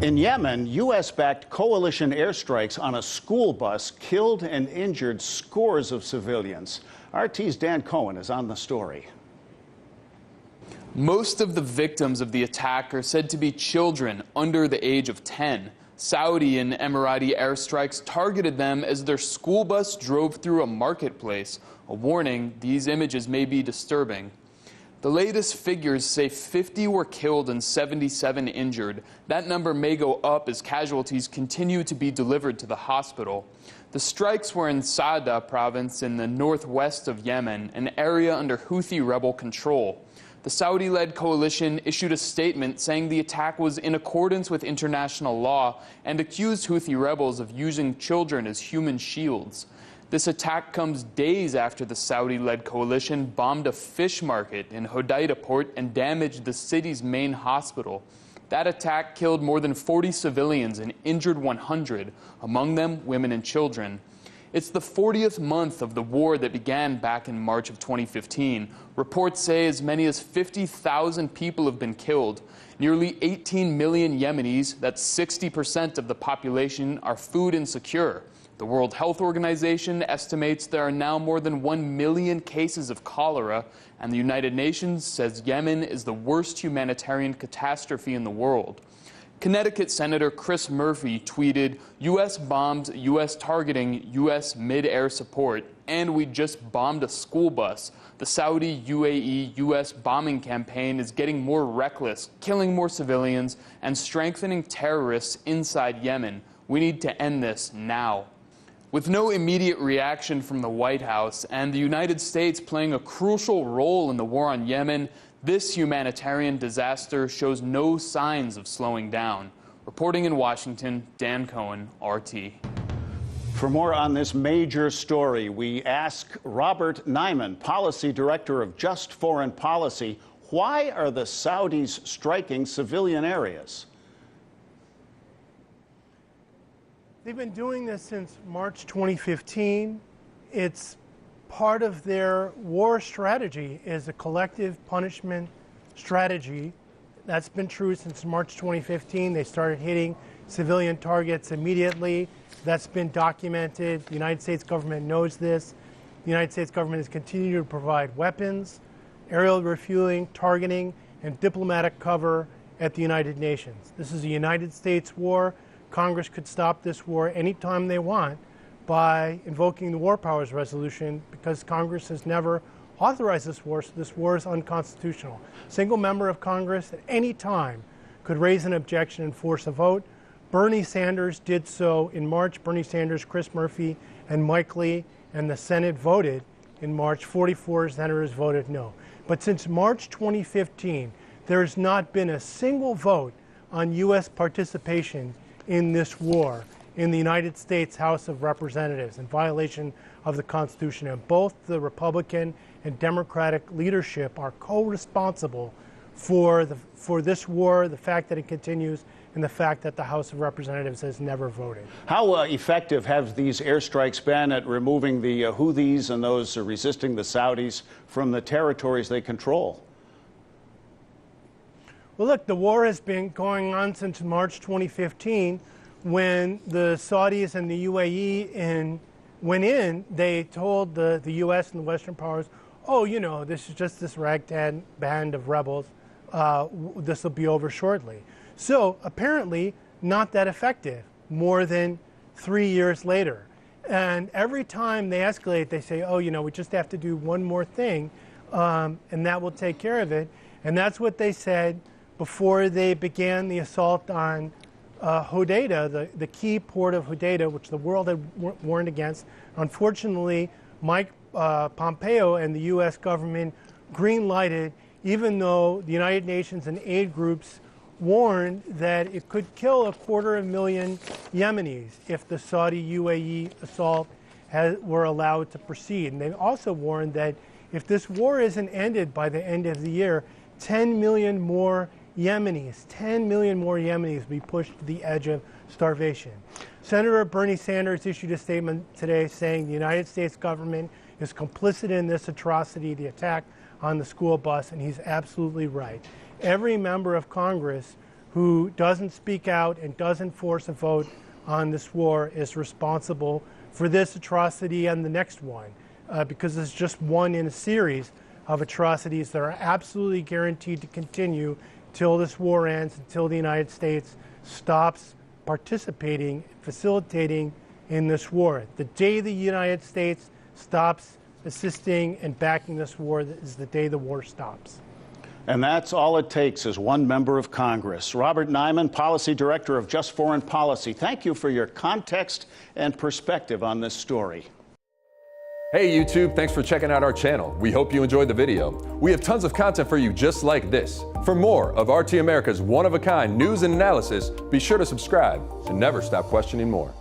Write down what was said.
In Yemen, U.S.-backed coalition airstrikes on a school bus killed and injured scores of civilians. RT's Dan Cohen is on the story. Most of the victims of the attack are said to be children under the age of 10. Saudi and Emirati airstrikes targeted them as their school bus drove through a marketplace. A warning, these images may be disturbing. The latest figures say 50 were killed and 77 injured. That number may go up as casualties continue to be delivered to the hospital. The strikes were in Sada province in the northwest of Yemen, an area under Houthi rebel control. The Saudi-led coalition issued a statement saying the attack was in accordance with international law and accused Houthi rebels of using children as human shields. This attack comes days after the Saudi-led coalition bombed a fish market in Hodeida port and damaged the city's main hospital. That attack killed more than 40 civilians and injured 100, among them women and children. It's the 40th month of the war that began back in March of 2015. Reports say as many as 50,000 people have been killed. Nearly 18 million Yemenis, that's 60% of the population, are food insecure. The World Health Organization estimates there are now more than 1 million cases of cholera, and the United Nations says Yemen is the worst humanitarian catastrophe in the world. Connecticut Senator Chris Murphy tweeted, "U.S. bombs, U.S. targeting, U.S. mid-air support, and we just bombed a school bus. The Saudi, UAE, U.S. bombing campaign is getting more reckless, killing more civilians, and strengthening terrorists inside Yemen. We need to end this now." With no immediate reaction from the White House and the United States playing a crucial role in the war on Yemen, this humanitarian disaster shows no signs of slowing down. Reporting in Washington, Dan Cohen, RT. For more on this major story, we ask Robert Nyman, Policy Director of Just Foreign Policy, why are the Saudis striking civilian areas? They've been doing this since March 2015. It's part of their war strategy is a collective punishment strategy. That's been true since March 2015. They started hitting civilian targets immediately. That's been documented. The United States government knows this. The United States government has continued to provide weapons, aerial refueling, targeting, and diplomatic cover at the United Nations. This is a United States war. Congress could stop this war anytime they want by invoking the War Powers Resolution because Congress has never authorized this war, so this war is unconstitutional. A single member of Congress at any time could raise an objection and force a vote. Bernie Sanders did so in March. Bernie Sanders, Chris Murphy, and Mike Lee, and the Senate voted in March. 44 senators voted no. But since March 2015, there has not been a single vote on U.S. participation in this war in the United States House of Representatives in violation of the Constitution. And both the Republican and Democratic leadership are co-responsible for this war, the fact that it continues, and the fact that the House of Representatives has never voted. How effective have these airstrikes been at removing the Houthis and those resisting the Saudis from the territories they control? Well, look, the war has been going on since March 2015 when the Saudis and the UAE went in. They told the U.S. and the Western powers, oh, you know, this is just this ragtag band of rebels. This will be over shortly. So apparently not that effective more than 3 years later. And every time they escalate, they say, oh, you know, we just have to do one more thing, and that will take care of it. And that's what they said before they began the assault on Hodeida, the key port of Hodeida, which the world had warned against. Unfortunately, Mike Pompeo and the U.S. government green-lighted, even though the United Nations and aid groups warned that it could kill 250,000 Yemenis if the Saudi-UAE assault were allowed to proceed. And they also warned that if this war isn't ended by the end of the year, 10 million more Yemenis will be pushed to the edge of starvation. Senator Bernie Sanders issued a statement today saying the United States government is complicit in this atrocity, the attack on the school bus, and he's absolutely right. Every member of Congress who doesn't speak out and doesn't force a vote on this war is responsible for this atrocity and the next one, because it's just one in a series of atrocities that are absolutely guaranteed to continue till this war ends, until the United States stops participating, facilitating in this war. The day the United States stops assisting and backing this war is the day the war stops. And that's all it takes is one member of Congress. Robert Nyman, Policy Director of Just Foreign Policy, thank you for your context and perspective on this story. Hey YouTube, thanks for checking out our channel. We hope you enjoyed the video. We have tons of content for you just like this. For more of RT America's one-of-a-kind news and analysis, be sure to subscribe and never stop questioning more.